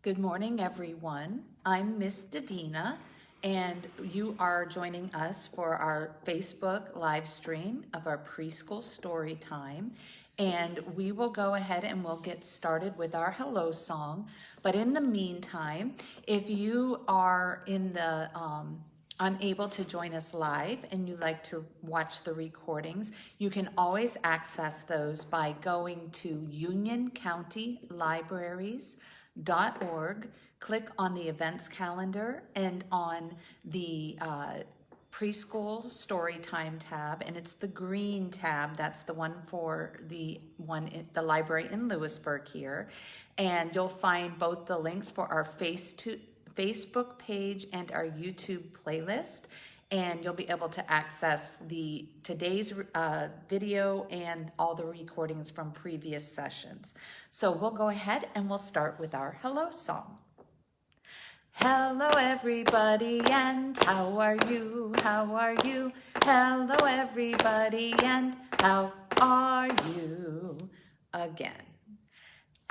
Good morning, everyone. I'm Miss Davina, and you are joining us for our Facebook live stream of our preschool story time. And we will go ahead and we'll get started with our hello song. But in the meantime, if you are in the unable to join us live and you like to watch the recordings, you can always access those by going to unioncountylibraries.org, click on the events calendar and on the preschool story time tab, and it's the green tab. That's the one for the one in the library in Lewisburg here. And you'll find both the links for our Facebook page and our YouTube playlist, and you'll be able to access today's video and all the recordings from previous sessions. So we'll go ahead and we'll start with our hello song. Hello everybody, and how are you? How are you? Hello everybody, and how are you? Again.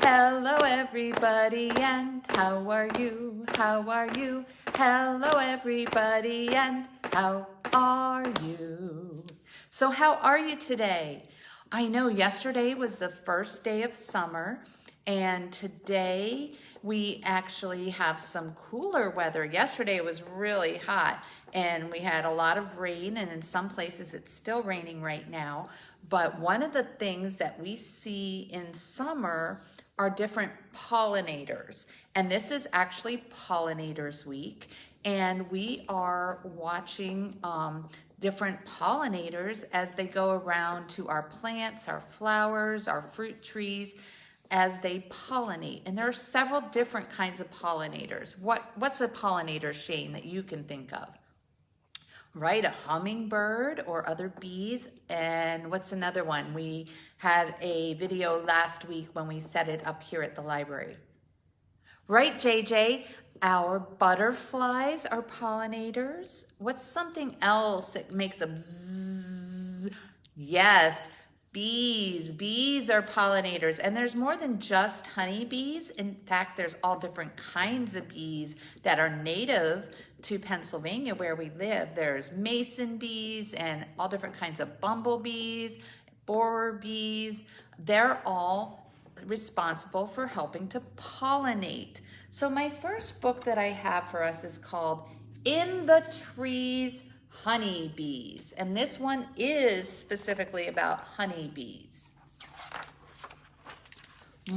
Hello everybody, and how are you? How are you? Hello everybody, and how are you? So how are you today? I know yesterday was the first day of summer, and today we actually have some cooler weather. Yesterday it was really hot and we had a lot of rain, and in some places it's still raining right now. But one of the things that we see in summer are different pollinators. And this is actually Pollinators Week. And we are watching different pollinators as they go around to our plants, our flowers, our fruit trees, as they pollinate. And there are several different kinds of pollinators. What's a pollinator, Shane, that you can think of? Right, a hummingbird or other bees. And what's another one? We had a video last week when we set it up here at the library. Right, JJ, our butterflies are pollinators. What's something else that makes a bzzz? Yes, bees. Bees are pollinators, and there's more than just honeybees. In fact, there's all different kinds of bees that are native to Pennsylvania where we live. There's mason bees and all different kinds of bumblebees, borer bees. They're all responsible for helping to pollinate. So my first book that I have for us is called In the Trees, Honeybees. And this one is specifically about honeybees.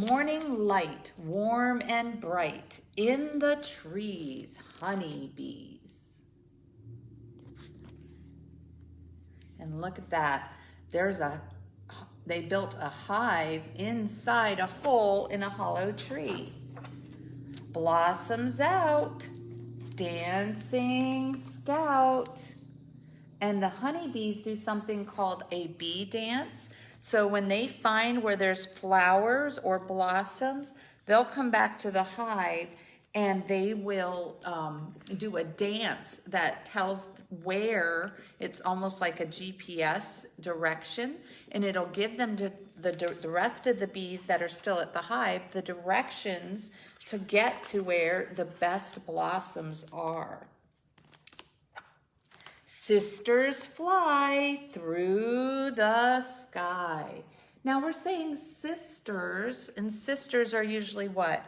Morning light, warm and bright, in the trees, honeybees. And look at that. They built a hive inside a hole in a hollow tree. Blossoms out, dancing scout. And the honeybees do something called a bee dance. So when they find where there's flowers or blossoms, they'll come back to the hive and they will do a dance that tells where. It's almost like a GPS direction, and it'll give them the rest of the bees that are still at the hive the directions to get to where the best blossoms are. Sisters fly through the sky. Now we're saying sisters, and sisters are usually what?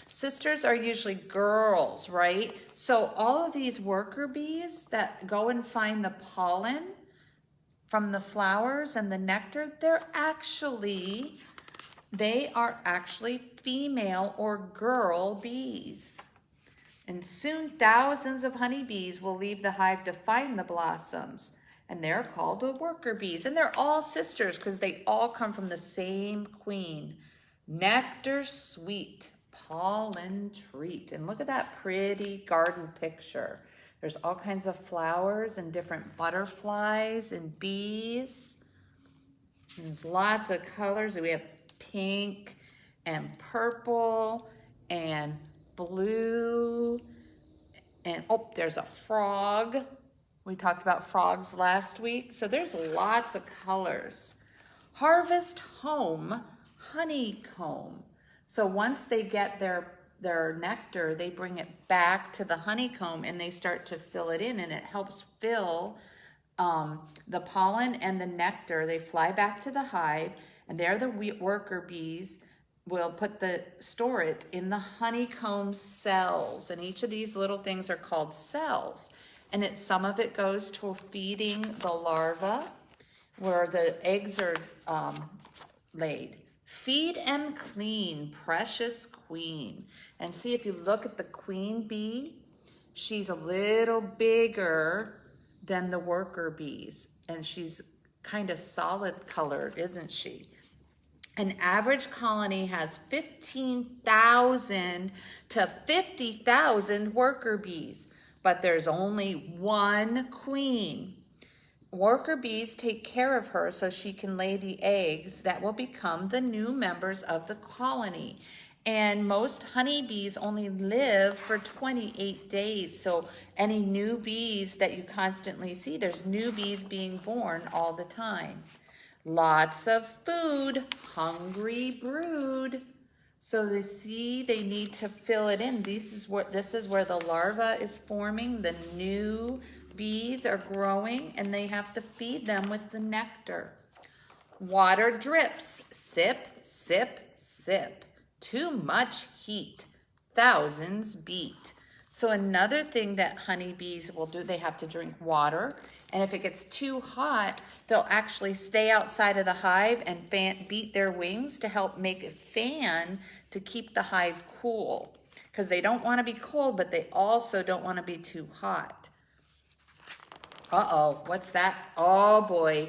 Sisters are usually girls, right? So all of these worker bees that go and find the pollen from the flowers and the nectar, they are actually female or girl bees. And soon thousands of honeybees will leave the hive to find the blossoms. And they're called the worker bees. And they're all sisters because they all come from the same queen. Nectar sweet, pollen treat. And look at that pretty garden picture. There's all kinds of flowers and different butterflies and bees. There's lots of colors. We have pink and purple and blue, and oh, there's a frog. We talked about frogs last week. So there's lots of colors. Harvest home, honeycomb. So once they get their their nectar, they bring it back to the honeycomb and they start to fill it in, and it helps fill the pollen and the nectar. They fly back to the hive, and there the worker bees will store it in the honeycomb cells. And each of these little things are called cells. And some of it goes to feeding the larva where the eggs are laid. Feed and clean, precious queen. And see, if you look at the queen bee, she's a little bigger than the worker bees. And she's kind of solid colored, isn't she? An average colony has 15,000 to 50,000 worker bees, but there's only one queen. Worker bees take care of her so she can lay the eggs that will become the new members of the colony. And most honeybees only live for 28 days. So any new bees that you constantly see, there's new bees being born all the time. Lots of food, hungry brood. So they need to fill it in. This is where the larva is forming. The new bees are growing, and they have to feed them with the nectar. Water drips, sip, sip, sip. Too much heat, thousands beat. So another thing that honeybees will do, they have to drink water. And if it gets too hot, they'll actually stay outside of the hive and beat their wings to help make a fan to keep the hive cool. Because they don't want to be cold, but they also don't want to be too hot. Uh-oh, what's that? Oh boy,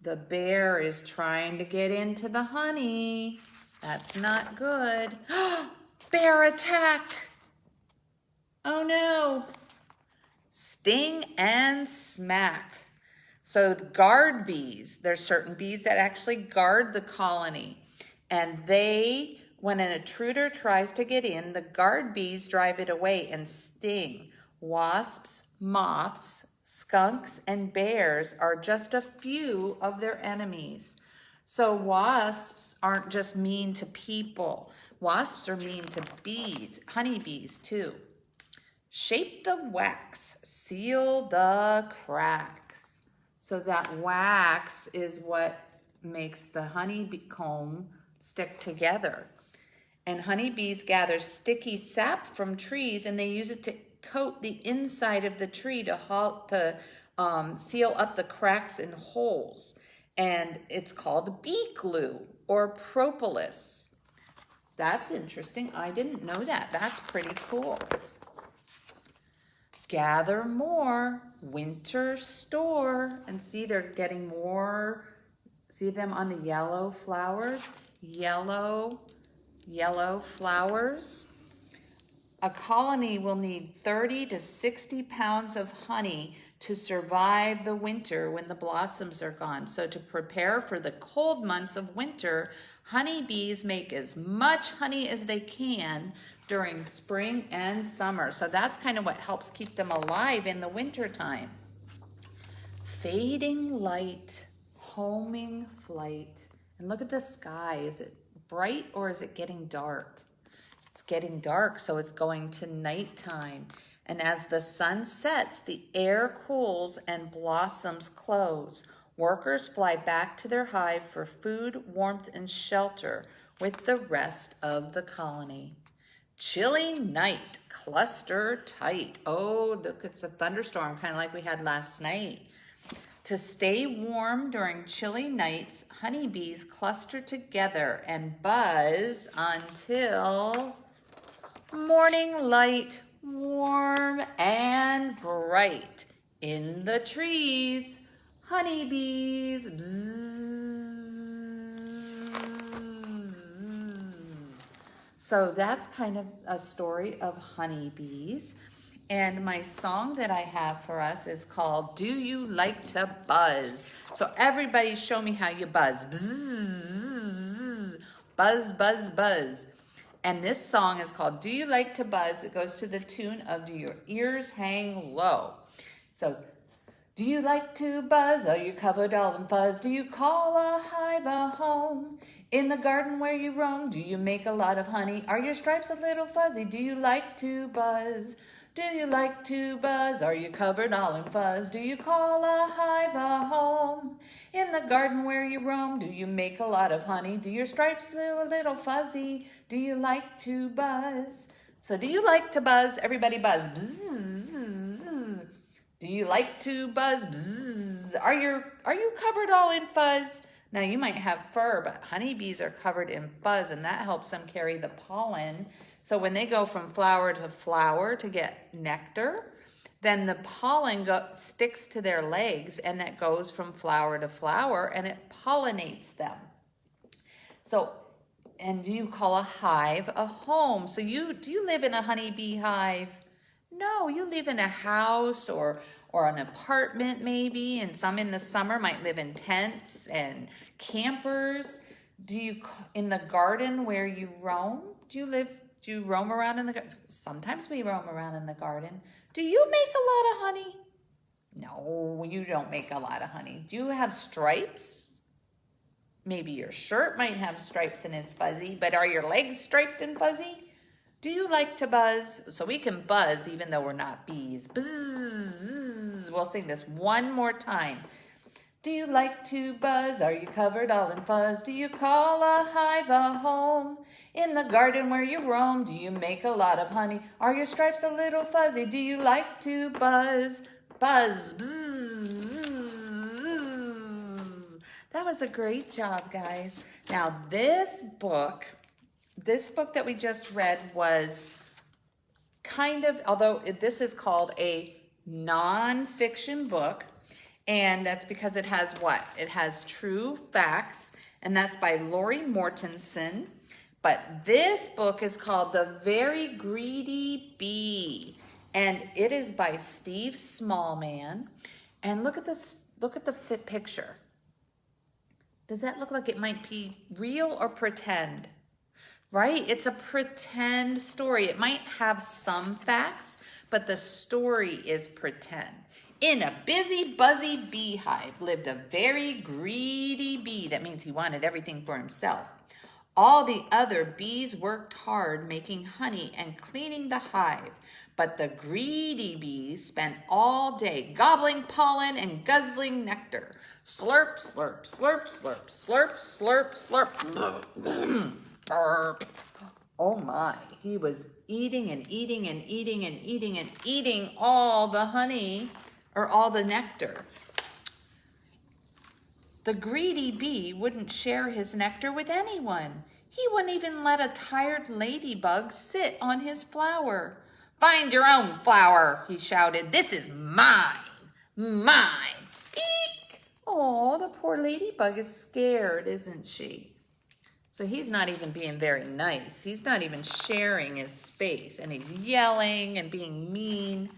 the bear is trying to get into the honey. That's not good. Bear attack. Oh no. Sting and smack. So the guard bees, there's certain bees that actually guard the colony. And when an intruder tries to get in, the guard bees drive it away and sting. Wasps, moths, skunks, and bears are just a few of their enemies. So wasps aren't just mean to people. Wasps are mean to bees, honeybees too. Shape the wax, seal the cracks. So that wax is what makes the honeycomb stick together. And honeybees gather sticky sap from trees, and they use it to coat the inside of the tree to seal up the cracks and holes. And it's called bee glue or propolis. That's interesting. I didn't know that. That's pretty cool. Gather more, winter store. And see, they're getting more. See them on the yellow flowers? Yellow flowers. A colony will need 30 to 60 pounds of honey to survive the winter when the blossoms are gone. So to prepare for the cold months of winter, honeybees make as much honey as they can during spring and summer. So that's kind of what helps keep them alive in the winter time. Fading light, homing flight. And look at the sky. Is it bright or is it getting dark? It's getting dark, so it's going to nighttime. And as the sun sets, the air cools and blossoms close. Workers fly back to their hive for food, warmth, and shelter with the rest of the colony. Chilly night, cluster tight. Oh, look, it's a thunderstorm, kind of like we had last night. To stay warm during chilly nights, honeybees cluster together and buzz until morning light, warm and bright. In the trees, honeybees, bzzz. So that's kind of a story of honeybees. And my song that I have for us is called, Do You Like to Buzz? So everybody show me how you buzz. Bzzz, buzz, buzz, buzz. And this song is called, Do You Like to Buzz? It goes to the tune of Do Your Ears Hang Low? So Do you like to buzz? Are you covered all in fuzz? Do you call a hive a home? In the garden where you roam, do you make a lot of honey? Are your stripes a little fuzzy? Do you like to buzz? Do you like to buzz? Are you covered all in fuzz? Do you call a hive a home? In the garden where you roam, do you make a lot of honey? Do your stripes a little fuzzy? Do you like to buzz? So do you like to buzz? Everybody buzz. Bzzz. Do you like to buzz? Bzzz. Are you covered all in fuzz? Now you might have fur, but honeybees are covered in fuzz, and that helps them carry the pollen. So when they go from flower to get nectar, then the pollen sticks to their legs, and that goes from flower to flower, and it pollinates them. So, and do you call a hive a home? So do you live in a honeybee hive? No, you live in a house or an apartment maybe, and some in the summer might live in tents and campers. In the garden where you roam? Do you roam around in the garden? Sometimes we roam around in the garden. Do you make a lot of honey? No, you don't make a lot of honey. Do you have stripes? Maybe your shirt might have stripes and is fuzzy, but are your legs striped and fuzzy? Do you like to buzz? So we can buzz even though we're not bees. Buzz. We'll sing this one more time. Do you like to buzz? Are you covered all in fuzz? Do you call a hive a home? In the garden where you roam, do you make a lot of honey? Are your stripes a little fuzzy? Do you like to buzz? Buzz. Buzz. That was a great job, guys. Now this book that we just read was kind of, although this is called a non-fiction book, and that's because it has what? It has true facts, and that's by Lori Mortensen. But this book is called The Very Greedy Bee, and it is by Steve Smallman. And look at this, look at the picture. Does that look like it might be real or pretend? Right? It's a pretend story. It might have some facts, but the story is pretend. In a busy, buzzy beehive lived a very greedy bee. That means he wanted everything for himself. All the other bees worked hard making honey and cleaning the hive, but the greedy bees spent all day gobbling pollen and guzzling nectar. Slurp, slurp, slurp, slurp, slurp, slurp, slurp. Burp. Oh my, he was eating and eating and eating and eating and eating all the honey or all the nectar. The greedy bee wouldn't share his nectar with anyone. He wouldn't even let a tired ladybug sit on his flower. Find your own flower, he shouted. This is mine, mine. Eek! Oh, the poor ladybug is scared, isn't she? So he's not even being very nice. He's not even sharing his space, and he's yelling and being mean.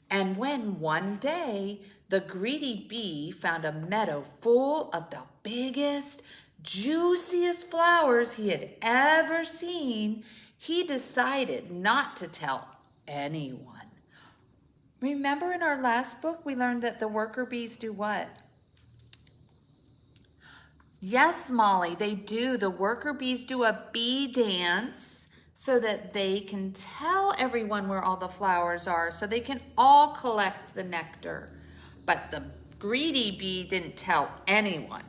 And when one day the greedy bee found a meadow full of the biggest, juiciest flowers he had ever seen, he decided not to tell anyone. Remember in our last book, we learned that the worker bees do what? Yes, Molly, they do. The worker bees do a bee dance so that they can tell everyone where all the flowers are, so they can all collect the nectar. But the greedy bee didn't tell anyone.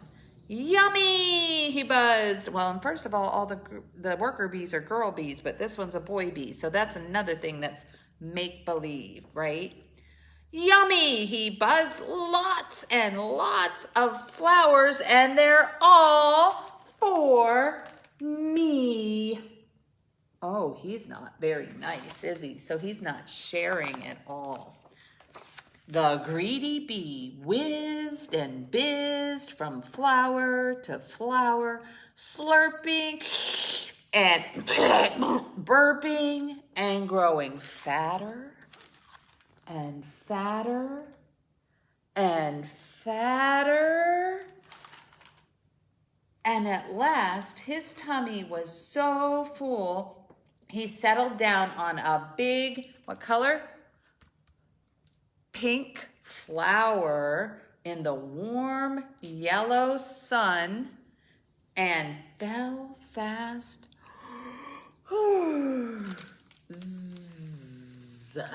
Yummy, he buzzed. Well, and first of all the worker bees are girl bees, but this one's a boy bee. So that's another thing that's make-believe, right? Yummy, he buzzed. Lots and lots of flowers, and they're all for me. Oh, he's not very nice, is he? So he's not sharing at all. The greedy bee whizzed and bizzed from flower to flower, slurping and burping and growing fatter and fatter and fatter. And at last, his tummy was so full, he settled down on a big, what color? Pink flower in the warm yellow sun and fell fast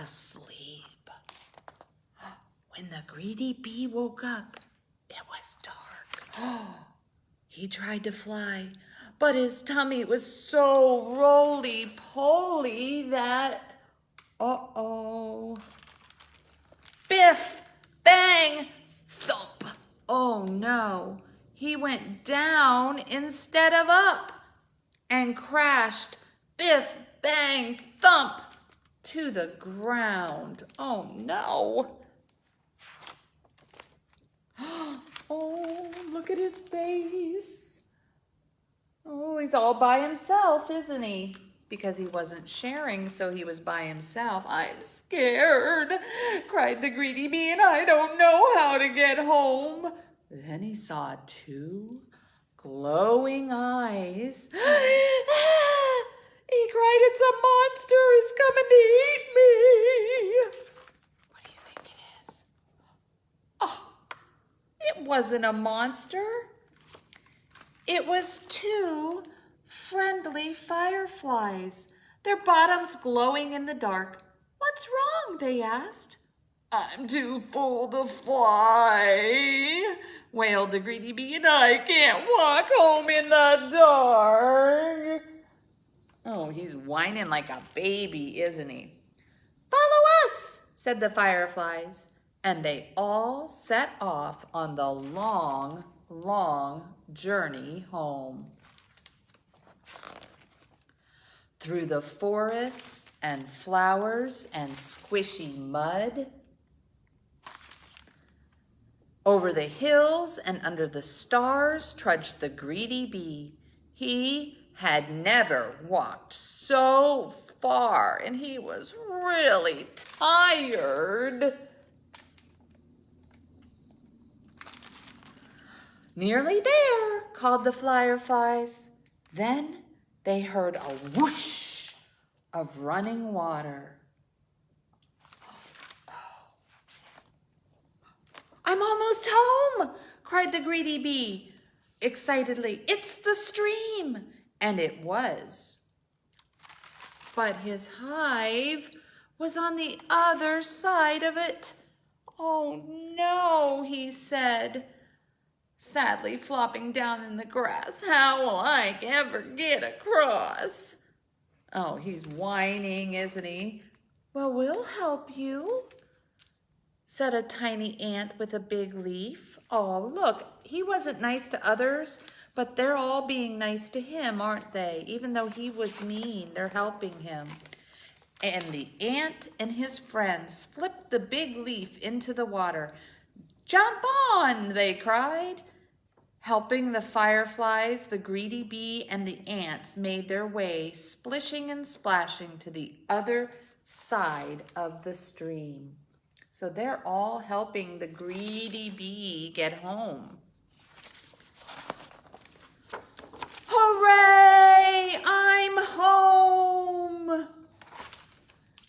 asleep. When the greedy bee woke up, it was dark. He tried to fly, but his tummy was so roly-poly that, biff, bang, thump. Oh no, he went down instead of up and crashed, biff, bang, thump, to the ground. Oh no. Oh, look at his face. Oh, he's all by himself, isn't he? Because he wasn't sharing, so he was by himself. I'm scared, cried the greedy bee, and I don't know how to get home. Then he saw 2 glowing eyes. He cried, it's a monster, it's coming to eat me. What do you think it is? Oh, it wasn't a monster. It was 2 friendly fireflies, their bottoms glowing in the dark. What's wrong? They asked. I'm too full to fly, wailed the greedy bee, and I can't walk home in the dark. Oh, he's whining like a baby, isn't he? Follow us, said the fireflies, and they all set off on the long, long journey home. Through the forests and flowers and squishy mud, over the hills and under the stars trudged the greedy bee. He had never walked so far, and he was really tired. Nearly there, called the fireflies. Then they heard a whoosh of running water. I'm almost home, cried the greedy bee excitedly. It's the stream. And it was. But his hive was on the other side of it. Oh no, he said, sadly flopping down in the grass. How will I ever get across? Oh, he's whining, isn't he? Well, we'll help you, said a tiny ant with a big leaf. Oh, look, he wasn't nice to others, but they're all being nice to him, aren't they? Even though he was mean, they're helping him. And the ant and his friends flipped the big leaf into the water. Jump on, they cried. Helping the fireflies, the greedy bee, and the ants made their way, splishing and splashing, to the other side of the stream. So they're all helping the greedy bee get home. Hooray! I'm home!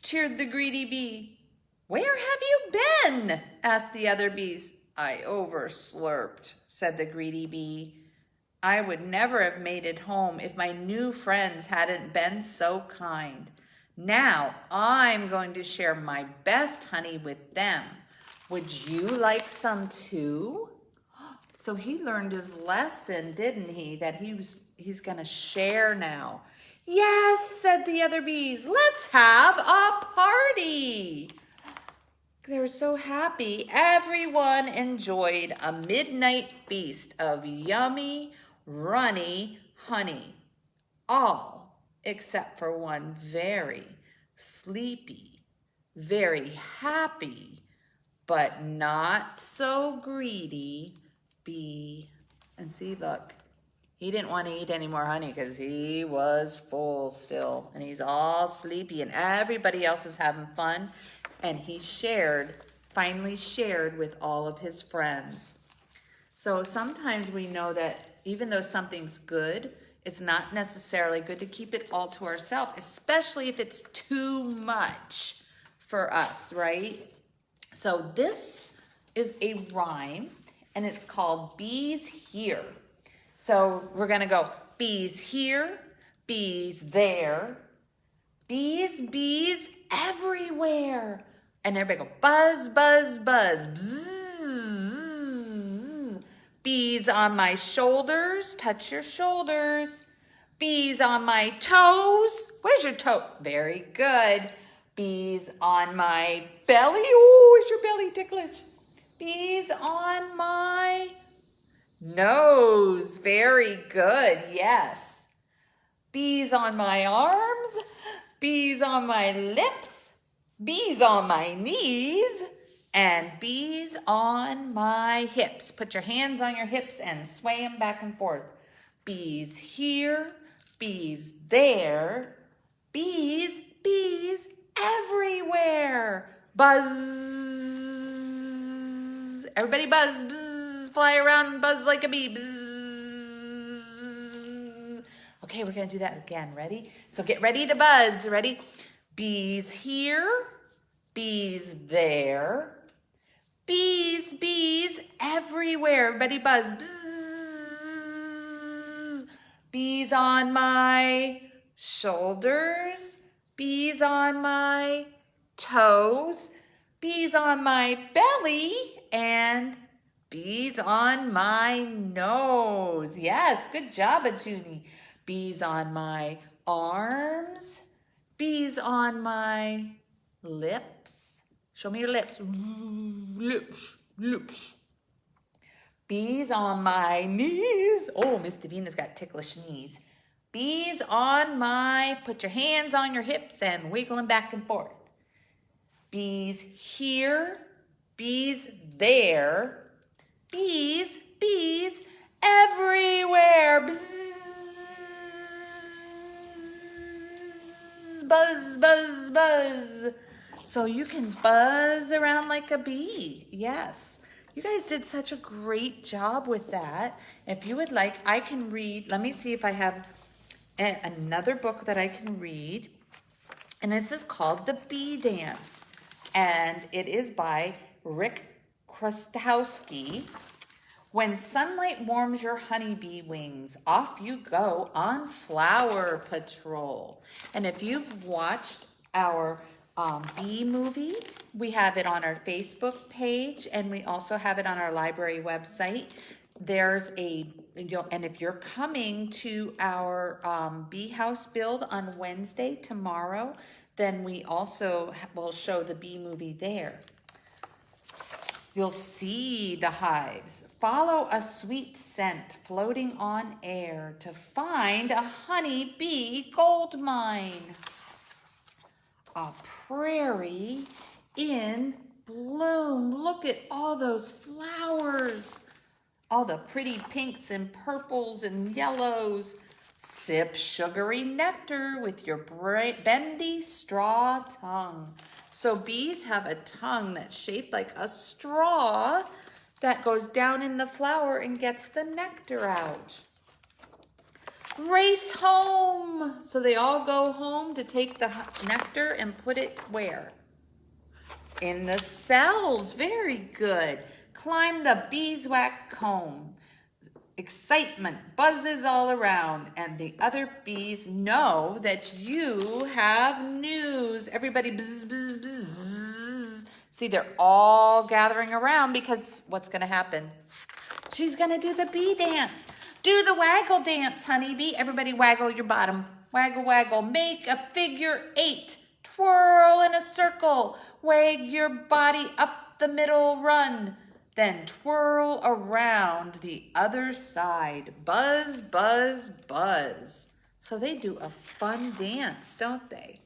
Cheered the greedy bee. Where have you been? Asked the other bees. I overslurped, said the greedy bee. I would never have made it home if my new friends hadn't been so kind. Now I'm going to share my best honey with them. Would you like some too? So he learned his lesson, didn't he? That he's going to share now. Yes, said the other bees. Let's have a party. They were so happy. Everyone enjoyed a midnight feast of yummy, runny honey. All except for one very sleepy, very happy, but not so greedy bee. And see, look, he didn't want to eat any more honey because he was full still. And he's all sleepy and everybody else is having fun. And he finally shared with all of his friends. So sometimes we know that even though something's good, it's not necessarily good to keep it all to ourselves, especially if it's too much for us, right? So this is a rhyme, and it's called Bees Here. So we're going to go bees here, bees there, bees everywhere. And everybody go buzz, buzz, buzz, bzzz. Bees on my shoulders, touch your shoulders. Bees on my toes. Where's your toe? Very good. Bees on my belly. Oh, is your belly ticklish? Bees on my nose. Very good. Yes. Bees on my arms. Bees on my lips. Bees on my knees. And bees on my hips. Put your hands on your hips and sway them back and forth. Bees here. Bees there. Bees everywhere. Buzz. Everybody buzz. Buzz. Fly around and buzz like a bee. Buzz. Okay, we're going to do that again. Ready? So get ready to buzz. Ready? Bees here. Bees there. Bees everywhere. Everybody buzz. Buzz. Bees on my shoulders. Bees on my toes. Bees on my belly. And bees on my nose. Yes, good job, Junie. Bees on my arms. Bees on my lips. Show me your lips. Lips. Bees on my knees. Oh, Miss Davina's got ticklish knees. Bees on my, put your hands on your hips and wiggle them back and forth. Bees here, bees there. Bees everywhere. Bzzz, buzz, buzz, buzz. So you can buzz around like a bee. Yes. You guys did such a great job with that. If you would like, I can read. Let me see if I have another book that I can read. And this is called The Bee Dance. And it is by Chrustowski. When sunlight warms your honeybee wings, off you go on flower patrol. And if you've watched our bee movie, we have it on our Facebook page, and we also have it on our library website. There's and if you're coming to our bee house build on Wednesday, tomorrow, then we also will show the bee movie there. You'll see the hives. Follow a sweet scent floating on air to find a honey bee gold mine. A prairie in bloom. Look at all those flowers. All the pretty pinks and purples and yellows. Sip sugary nectar with your bright, bendy straw tongue. So bees have a tongue that's shaped like a straw that goes down in the flower and gets the nectar out. Race home. So they all go home to take the nectar and put it where? In the cells. Very good. Climb the beeswax comb. Excitement buzzes all around, and the other bees know that you have news. Everybody bzz, bzz, bzz. See, they're all gathering around because what's going to happen? She's going to do the bee dance. Do the waggle dance, honeybee. Everybody waggle your bottom. Waggle, waggle. Make a figure 8. Twirl in a circle. Wag your body up the middle run. Then twirl around the other side. Buzz, buzz, buzz. So they do a fun dance, don't they?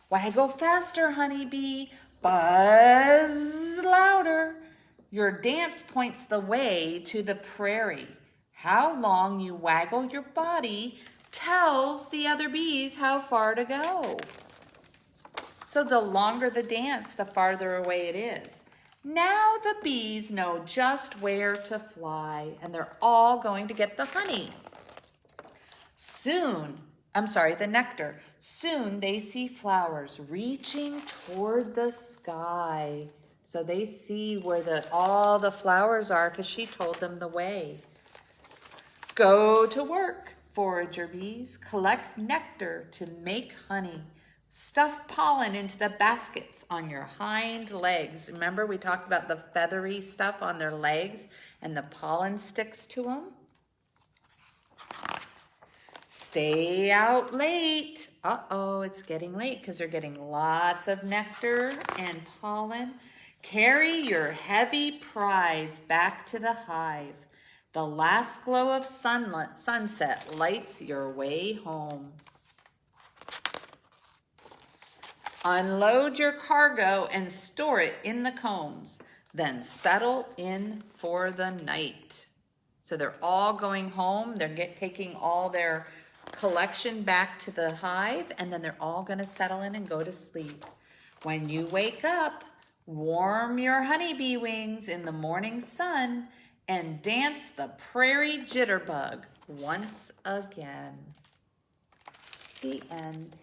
Waggle faster, honeybee. Buzz louder. Your dance points the way to the prairie. How long you waggle your body tells the other bees how far to go. So the longer the dance, the farther away it is. Now the bees know just where to fly, and they're all going to get the honey. The nectar. Soon they see flowers reaching toward the sky. So they see where all the flowers are because she told them the way. Go to work, forager bees. Collect nectar to make honey. Stuff pollen into the baskets on your hind legs. Remember we talked about the feathery stuff on their legs and the pollen sticks to them? Stay out late. Uh-oh, it's getting late because they're getting lots of nectar and pollen. Carry your heavy prize back to the hive. The last glow of sunset lights your way home. Unload your cargo and store it in the combs. Then settle in for the night. So they're all going home. They're taking all their collection back to the hive, and then they're all going to settle in and go to sleep. When you wake up, warm your honeybee wings in the morning sun and dance the prairie jitterbug once again. The end.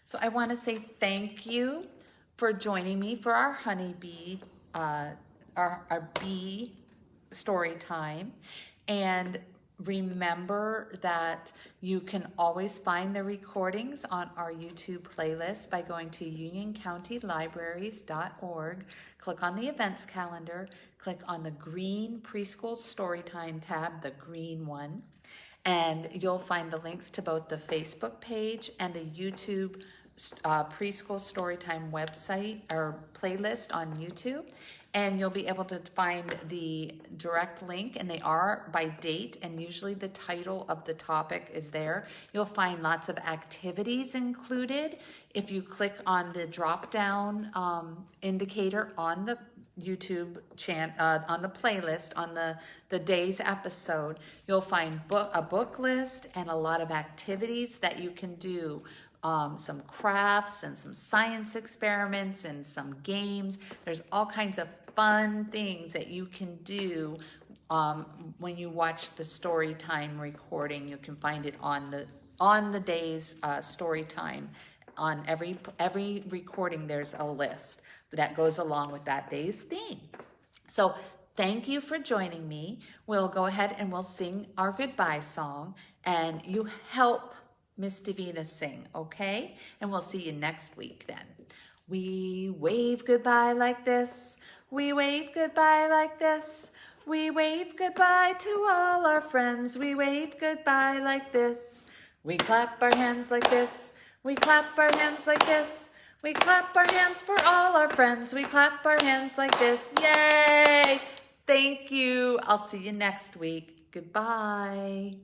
So I want to say thank you for joining me for our honeybee, our bee story time. And remember that you can always find the recordings on our YouTube playlist by going to unioncountylibraries.org. Click on the events calendar, click on the green Preschool Storytime tab, the green one, and you'll find the links to both the Facebook page and the YouTube Preschool Storytime website or playlist on YouTube. And you'll be able to find the direct link, and they are by date, and usually the title of the topic is there. You'll find lots of activities included. If you click on the drop-down indicator on the YouTube channel, on the playlist, on the day's episode, you'll find a book list and a lot of activities that you can do. Some crafts and some science experiments and some games. There's all kinds of fun things that you can do when you watch the story time recording. You can find it on the day's story time. On every recording, there's a list that goes along with that day's theme. So thank you for joining me. We'll go ahead and we'll sing our goodbye song, and you help Miss Davina sing, okay? And we'll see you next week then. We wave goodbye like this. We wave goodbye like this. We wave goodbye to all our friends. We wave goodbye like this. We clap our hands like this. We clap our hands like this. We clap our hands for all our friends. We clap our hands like this. Yay! Thank you. I'll see you next week. Goodbye.